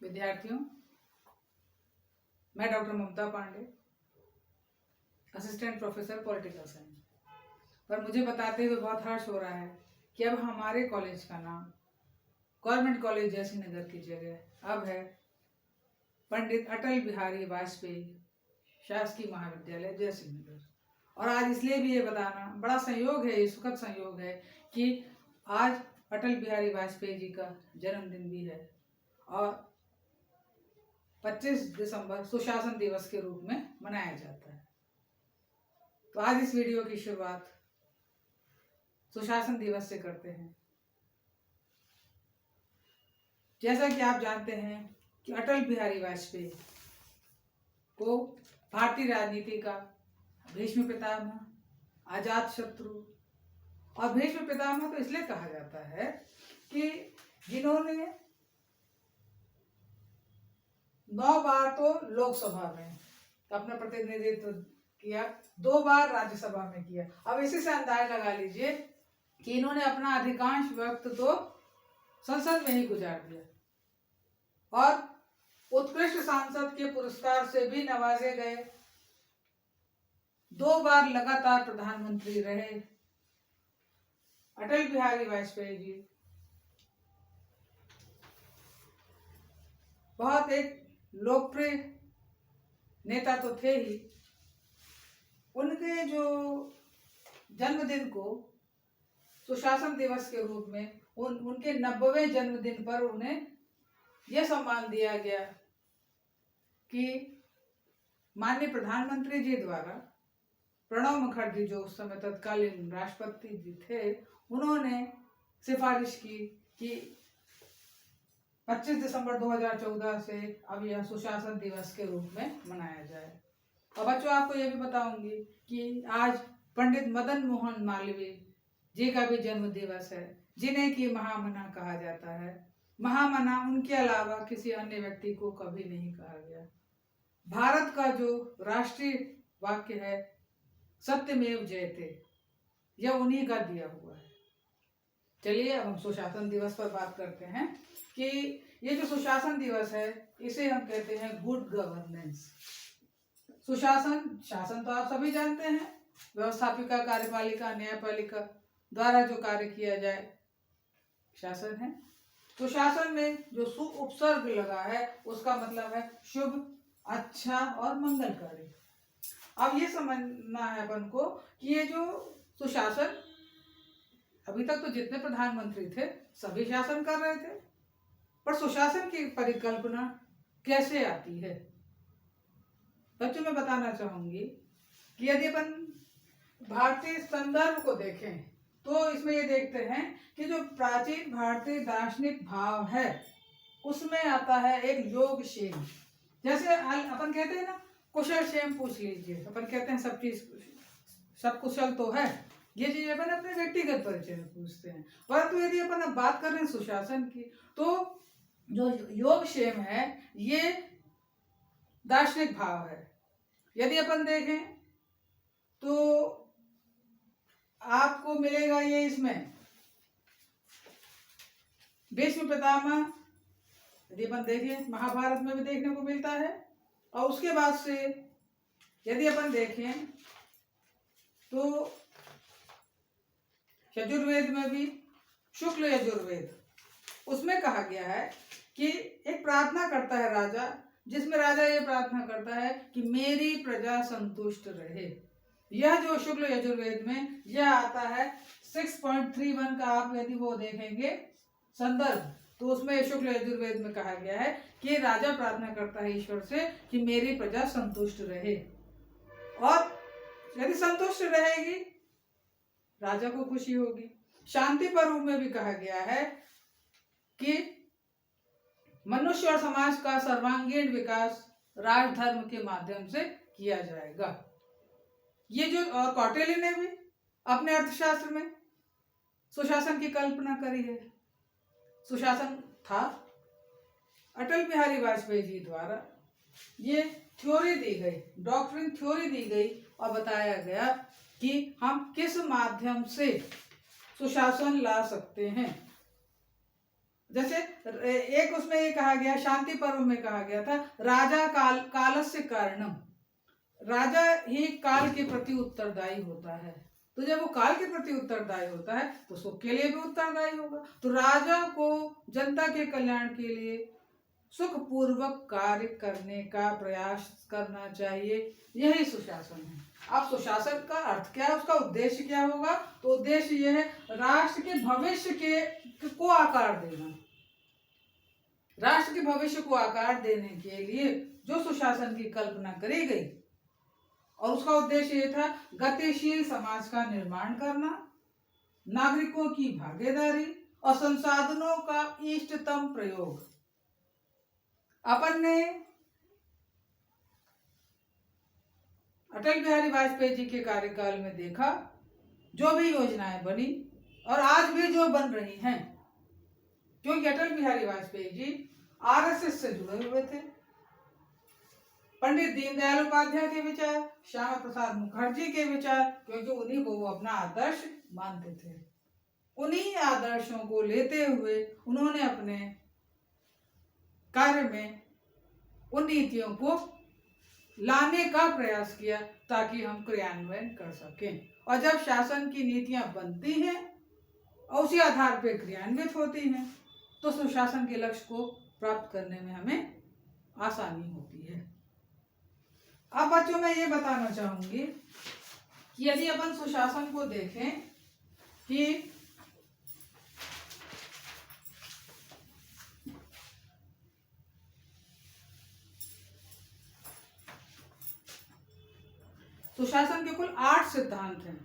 विद्यार्थियों, मैं doctor Mamta Pandey, assistant professor political science. पर मुझे बताते हुए बहुत हर्ष हो रहा है कि अब हमारे कॉलेज का नाम गवर्नमेंट कॉलेज जयसिंहनगर की जगह अब है पंडित अटल बिहारी वाजपेयी शासकीय महाविद्यालय जयसिंहनगर। और आज इसलिए भी ये बताना बड़ा संयोग है, ये सुखद संयोग है कि आज अटल बिहारी वाजपेयी जी का जन्मदिन भी है और 25 दिसंबर सुशासन दिवस के रूप में मनाया जाता है। तो आज इस वीडियो की शुरुआत सुशासन दिवस से करते हैं। जैसा कि आप जानते हैं कि अटल बिहारी वाजपेयी को भारतीय राजनीति का भीष्म पितामह, आजाद शत्रु और भीष्म पितामह तो इसलिए कहा जाता है कि जिन्होंने 9 बार तो लोकसभा में अपना प्रतिनिधित्व किया, 2 बार राज्यसभा में किया। अब इसी से अंदाज लगा लीजिए कि इन्होंने अपना अधिकांश वक्त तो संसद में ही गुजार दिया और उत्कृष्ट सांसद के पुरस्कार से भी नवाजे गए, 2 बार लगातार प्रधानमंत्री रहे। अटल बिहारी वाजपेयी जी बहुत एक लोकप्रिय नेता तो थे ही, उनके जो जन्मदिन को सुशासन दिवस के रूप में उनके 90वें जन्मदिन पर उन्हें यह सम्मान दिया गया कि माननीय प्रधानमंत्री जी द्वारा प्रणब मुखर्जी जो उस समय तत्कालीन राष्ट्रपति जी थे, उन्होंने सिफारिश की कि 25 दिसंबर 2014 से अब यह सुशासन दिवस के रूप में मनाया जाए। और बच्चों, आपको यह भी बताऊंगी कि आज पंडित मदन मोहन मालवीय जी का भी जन्म दिवस है, जिन्हें कि महामना कहा जाता है। महामना उनके अलावा किसी अन्य व्यक्ति को कभी नहीं कहा गया। भारत का जो राष्ट्रीय वाक्य है सत्यमेव जयते, यह उन्हीं का दिया हुआ है। चलिए अब हम सुशासन दिवस पर बात करते हैं कि ये जो सुशासन दिवस है इसे हम कहते हैं गुड गवर्नेंस। सुशासन, शासन तो आप सभी जानते हैं, व्यवस्थापिका, कार्यपालिका, न्यायपालिका द्वारा जो कार्य किया जाए शासन है। तो शासन में जो सु उपसर्ग लगा है उसका मतलब है शुभ, अच्छा और मंगलकारी। अब ये समझना है अपन को कि ये जो सुशासन, अभी तक तो जितने प्रधानमंत्री थे सभी शासन कर रहे थे, पर सुशासन की परिकल्पना कैसे आती है। बच्चों, मैं बताना चाहूंगी कि यदि अपन भारतीय संदर्भ को देखें तो इसमें ये देखते हैं कि जो प्राचीन भारतीय दार्शनिक भाव है उसमें आता है एक योग क्षेम। जैसे अपन कहते हैं ना, कुशल क्षेम पूछ लीजिए, अपन कहते हैं सब चीज सब कुशल तो है, ये चीज अपन अपने व्यक्तिगत परिचय में पूछते हैं। परंतु यदि अपन अब बात कर रहे हैं सुशासन की, तो जो योग क्षेम है ये दार्शनिक भाव है। यदि अपन देखें तो आपको मिलेगा ये इसमें भीष्म पितामह, यदि अपन देखें महाभारत में भी देखने को मिलता है। और उसके बाद से यदि अपन देखें तो यजुर्वेद में भी, शुक्ल यजुर्वेद, उसमें कहा गया है कि एक प्रार्थना करता है राजा, जिसमें राजा ये प्रार्थना करता है कि मेरी प्रजा संतुष्ट रहे। यह जो शुक्ल यजुर्वेद में यह आता है 6.31 का आप यदि वो देखेंगे संदर्भ, तो उसमें शुक्ल यजुर्वेद में कहा गया है कि राजा प्रार्थना करता है ईश्वर से कि मेरी प्रजा संतुष्ट रहे, और यदि संतुष्ट रहेगी राजा को खुशी होगी। शांति पर्व में भी कहा गया है कि मनुष्य और समाज का सर्वांगीण विकास राजधर्म के माध्यम से किया जाएगा। ये जो, और कौटिल्य ने भी अपने अर्थशास्त्र में सुशासन की कल्पना करी है। सुशासन था अटल बिहारी वाजपेयी जी द्वारा ये थ्योरी दी गई, डॉक्ट्रिन थ्योरी दी गई और बताया गया कि हम किस माध्यम से सुशासन ला सकते हैं। जैसे एक उसमें ये कहा गया, शांति पर्व में कहा गया था, राजा कालस्य कारणम, राजा ही काल के प्रति उत्तरदायी होता है। तो जब वो काल के प्रति उत्तरदायी होता है तो सुख के लिए भी उत्तरदायी होगा। तो राजा को जनता के कल्याण के लिए सुख पूर्वक कार्य करने का प्रयास करना चाहिए, यही सुशासन है। अब सुशासन का अर्थ क्या है, उसका उद्देश्य क्या होगा? तो उद्देश्य यह है राष्ट्र के भविष्य को आकार देना। राष्ट्र के भविष्य को आकार देने के लिए जो सुशासन की कल्पना करी गई, और उसका उद्देश्य ये था गतिशील समाज का निर्माण करना, नागरिकों की भागीदारी और संसाधनों का इष्टतम प्रयोग। अपन ने अटल बिहारी वाजपेयी जी के कार्यकाल में देखा, जो भी योजनाएं बनी और आज भी जो बन रही हैं, क्योंकि अटल बिहारी वाजपेयी जी आरएसएस से जुड़े हुए थे। पंडित दीनदयाल उपाध्याय के विचार, श्यामा प्रसाद मुखर्जी के विचार, क्योंकि उन्हीं को वो अपना आदर्श मानते थे। उन्हीं आदर्शों को लेते हुए उन्होंने अपने कार्य में उन नीतियों को लाने का प्रयास किया ताकि हम क्रियान्वयन कर सकें। और जब शासन की नीतियां बनती हैं और उसी आधार पर क्रियान्वित होती हैं तो सुशासन के लक्ष्य को प्राप्त करने में हमें आसानी होती है। अब बच्चों मैं ये बताना चाहूंगी कि यदि अपन सुशासन को देखें कि सुशासन के कुल 8 सिद्धांत हैं।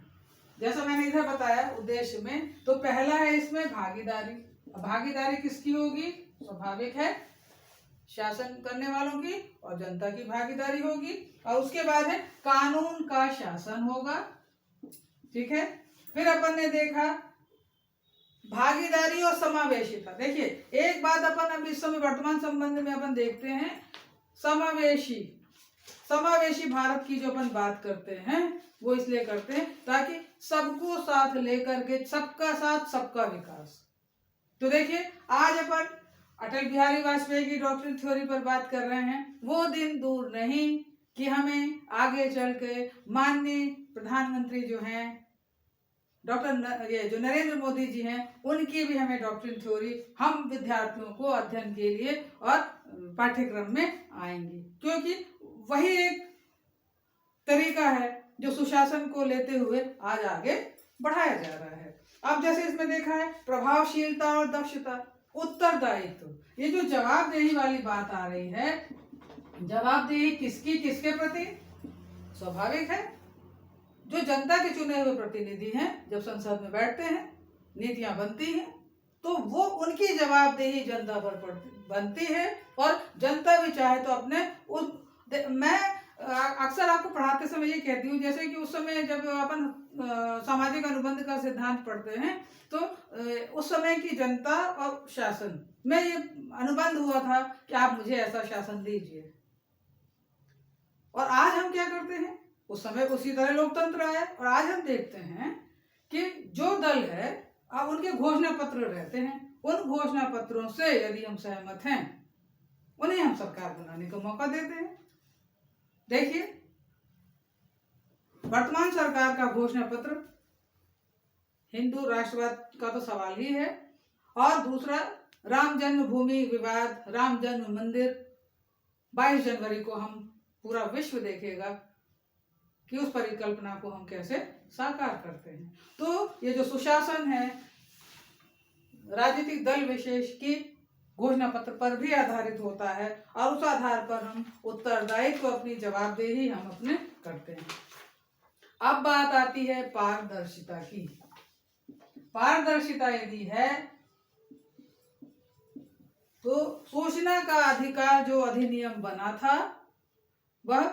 जैसा मैंने इधर बताया उद्देश्य में, तो पहला है इसमें भागीदारी। भागीदारी किसकी होगी? स्वाभाविक है, शासन करने वालों की और जनता की भागीदारी होगी। और उसके बाद है कानून का शासन होगा, ठीक है। फिर अपन ने देखा भागीदारी और समावेशिता। देखिए एक बात अपन अब इस समय वर्तमान संबंध में अपन देखते हैं, समावेशी भारत की जो अपन बात करते हैं वो इसलिए करते हैं ताकि सबको साथ लेकर के, सबका साथ सबका विकास। तो देखिए आज अपन अटल बिहारी वाजपेयी की डॉक्ट्रिन थ्योरी पर बात कर रहे हैं। वो दिन दूर नहीं कि हमें आगे चल के माननीय प्रधानमंत्री जो हैं जो नरेंद्र मोदी जी हैं, उनकी भी हमें डॉक्ट्रिन थ्योरी हम विद्यार्थियों को अध्ययन के लिए और पाठ्यक्रम में आएंगी, क्योंकि वही एक तरीका है जो सुशासन को लेते हुए आज आगे बढ़ाया जा रहा है। अब जैसे इसमें देखा है प्रभावशीलता और दक्षता, उत्तरदायित्व। ये जो जवाबदेही वाली बात आ रही है, जवाबदेही किसकी, किसके प्रति? स्वाभाविक है जो जनता के चुने हुए प्रतिनिधि हैं, जब संसद में बैठते हैं, नीतियां बनती हैं, तो वो उनकी जवाबदेही जनता पर बनती है। और जनता भी चाहे तो अपने मैं अक्सर आपको पढ़ाते समय ये कहती हूँ, जैसे कि उस समय जब अपन सामाजिक अनुबंध का सिद्धांत पढ़ते हैं तो उस समय की जनता और शासन में ये अनुबंध हुआ था कि आप मुझे ऐसा शासन दीजिए। और आज हम क्या करते हैं, उस समय उसी तरह लोकतंत्र आया और आज हम देखते हैं कि जो दल है अब उनके घोषणा पत्र रहते हैं, उन घोषणा पत्रों से यदि हम सहमत हैं उन्हें हम सरकार बनाने का मौका देते हैं। देखिए वर्तमान सरकार का घोषणा पत्र हिंदू राष्ट्रवाद का तो सवाल ही है, और दूसरा राम जन्मभूमि विवाद, राम जन्म मंदिर 22 जनवरी को हम पूरा विश्व देखेगा कि उस परिकल्पना को हम कैसे साकार करते हैं। तो ये जो सुशासन है राजनीतिक दल विशेष की घोषणा पत्र पर भी आधारित होता है, और उस आधार पर हम उत्तरदायित्व, अपनी जवाबदेही हम अपने करते हैं। अब बात आती है पारदर्शिता की। पारदर्शिता यदि है तो सूचना का अधिकार जो अधिनियम बना था वह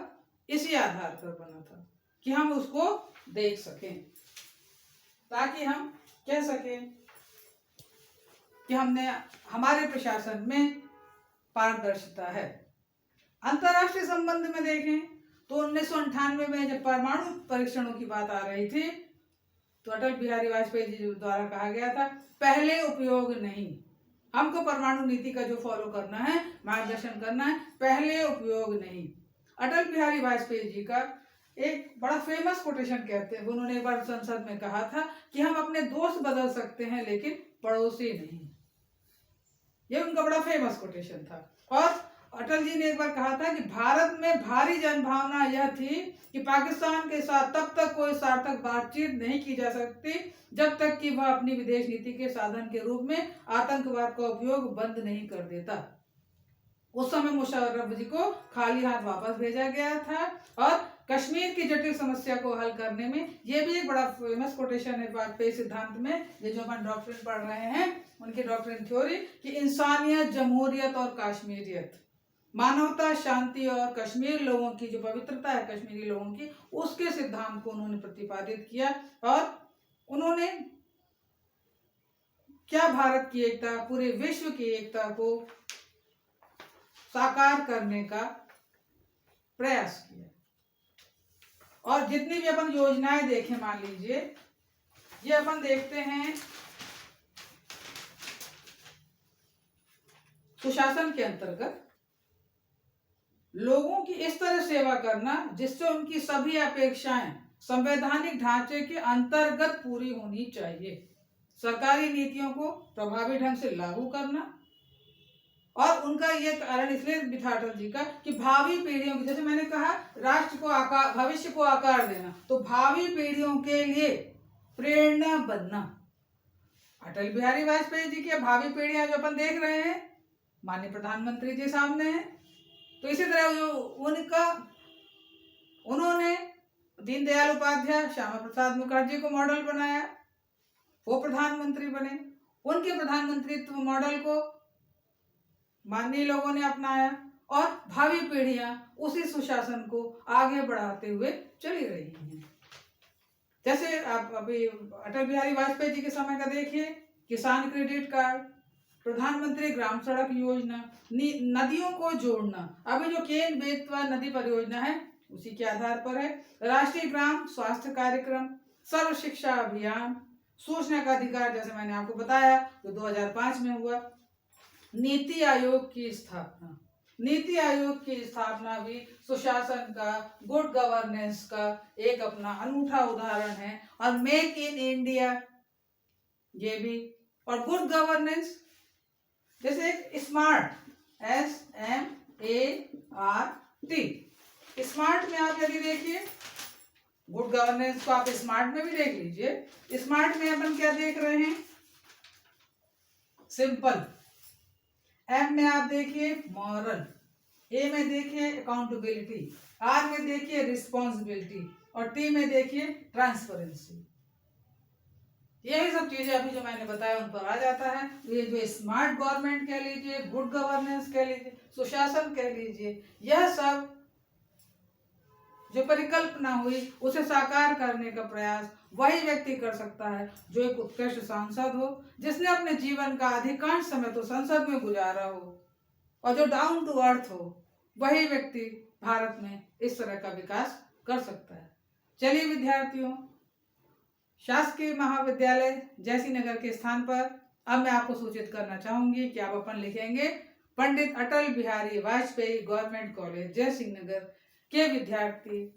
इसी आधार पर बना था कि हम उसको देख सकें, ताकि हम कह सकें कि हमने हमारे प्रशासन में पारदर्शिता है। अंतर्राष्ट्रीय संबंध में देखें तो 1998 में जब परमाणु परीक्षणों की बात आ रही थी तो अटल बिहारी वाजपेयी जी द्वारा कहा गया था पहले उपयोग नहीं, हमको परमाणु नीति का जो फॉलो करना है, मार्गदर्शन करना है, पहले उपयोग नहीं। अटल बिहारी वाजपेयी जी का एक बड़ा फेमस कोटेशन कहते हैं, उन्होंने एक बार संसद में कहा था कि हम अपने दोस्त बदल सकते हैं लेकिन पड़ोसी नहीं। ये उनका बड़ा फेमस कोटेशन था। और अटल जी ने एक बार कहा था कि भारत में भारी जनभावना यह थी कि पाकिस्तान के साथ तब तक कोई सार्थक बातचीत नहीं की जा सकती जब तक कि वह अपनी विदेश नीति के साधन के रूप में आतंकवाद का उपयोग बंद नहीं कर देता। उस समय मुशर्रफ जी को खाली हाथ वापस भेजा गया था। और कश्मीर की जटिल समस्या को हल करने में ये भी एक बड़ा फेमस कोटेशन है वाजपेयी सिद्धांत में, ये जो अपन डॉक्ट्रिन पढ़ रहे हैं उनकी डॉक्ट्रिन थ्योरी, कि इंसानियत, जमहूरियत और कश्मीरियत, मानवता, शांति और कश्मीर लोगों की जो पवित्रता है कश्मीरी लोगों की, उसके सिद्धांत को उन्होंने प्रतिपादित किया। और उन्होंने क्या भारत की एकता, पूरे विश्व की एकता को साकार करने का प्रयास किया। और जितनी भी अपन योजनाएं देखें, मान लीजिए ये अपन देखते हैं सुशासन के अंतर्गत लोगों की इस तरह सेवा करना जिससे उनकी सभी अपेक्षाएं संवैधानिक ढांचे के अंतर्गत पूरी होनी चाहिए, सरकारी नीतियों को प्रभावी ढंग से लागू करना। और उनका ये कारण इसलिए भी था अटल जी का कि भावी पीढ़ियों की, जैसे मैंने कहा, राष्ट्र को आकार, भविष्य को आकार देना, तो भावी पीढ़ियों के लिए प्रेरणा बनना। अटल बिहारी वाजपेयी जी की भावी पीढ़ियां जो अपन देख रहे हैं, माननीय प्रधानमंत्री जी सामने हैं, तो इसी तरह जो उन्होंने दीनदयाल उपाध्याय, श्यामा प्रसाद मुखर्जी को मॉडल बनाया, वो प्रधानमंत्री बने, उनके प्रधानमंत्रित्व मॉडल को माननीय लोगों ने अपनाया और भावी पीढ़ियां उसी सुशासन को आगे बढ़ाते हुए चली रही हैं। जैसे आप अभी अटल बिहारी वाजपेयी जी के समय का देखिए, किसान क्रेडिट कार्ड, प्रधानमंत्री ग्राम सड़क योजना, नदियों को जोड़ना, अभी जो केन बेतवा नदी परियोजना है उसी के आधार पर है, राष्ट्रीय ग्राम स्वास्थ्य कार्यक्रम, सर्व शिक्षा अभियान, सूचना का अधिकार जैसे मैंने आपको बताया जो 2005 में हुआ, नीति आयोग की स्थापना। नीति आयोग की स्थापना भी सुशासन का, गुड गवर्नेंस का एक अपना अनूठा उदाहरण है। और मेक इन इंडिया ये भी, और गुड गवर्नेंस जैसे एक स्मार्ट, SMART, स्मार्ट में आप यदि देखिए, गुड गवर्नेंस को आप स्मार्ट में भी देख लीजिए। स्मार्ट में अपन क्या देख रहे हैं, सिंपल, M में आप देखिए मॉरल, A में देखिए अकाउंटेबिलिटी, R में देखिए रिस्पॉन्सिबिलिटी, और T में देखिए ट्रांसपेरेंसी। यही सब चीजें अभी जो मैंने बताया उन पर आ जाता है। तो ये जो स्मार्ट गवर्नमेंट कह लीजिए, गुड गवर्नेंस कह लीजिए, सुशासन कह लीजिए, यह सब जो परिकल्पना हुई उसे साकार करने का प्रयास वही व्यक्ति कर सकता है जो एक उत्कृष्ट सांसद हो, जिसने अपने जीवन का अधिकांश समय तो संसद में गुजारा हो, और जो डाउन टू अर्थ हो, वही व्यक्ति भारत में इस तरह का विकास कर सकता है। चलिए विद्यार्थियों, शासकीय महाविद्यालय जयसिंहनगर के स्थान पर अब मैं आपको सूचित करना चाहूंगी कि आप अपन लिखेंगे पंडित अटल बिहारी वाजपेयी गवर्नमेंट कॉलेज जयसिंहनगर के विद्यार्थी।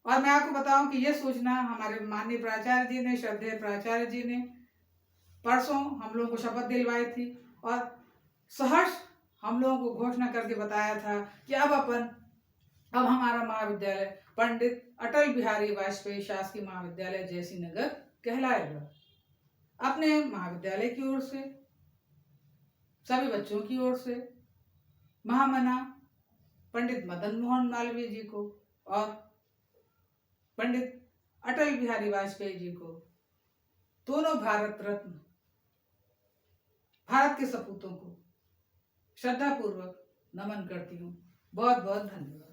और मैं आपको बताऊं कि यह सूचना हमारे माननीय प्राचार्य जी ने, श्रद्धेय प्राचार्य जी ने परसों हम लोगों को शपथ दिलवाई थी, और सहर्ष हम लोगों को घोषणा करके बताया था कि अब हमारा महाविद्यालय पंडित अटल बिहारी वाजपेयी शासकीय महाविद्यालय जयसिंहनगर कहलाएगा। अपने महाविद्यालय की ओर से, सभी बच्चों की ओर से, महामना पंडित मदन मोहन मालवीय जी को और पंडित अटल बिहारी वाजपेयी जी को, दोनों भारत रत्न, भारत के सपूतों को श्रद्धापूर्वक नमन करती हूँ। बहुत बहुत धन्यवाद।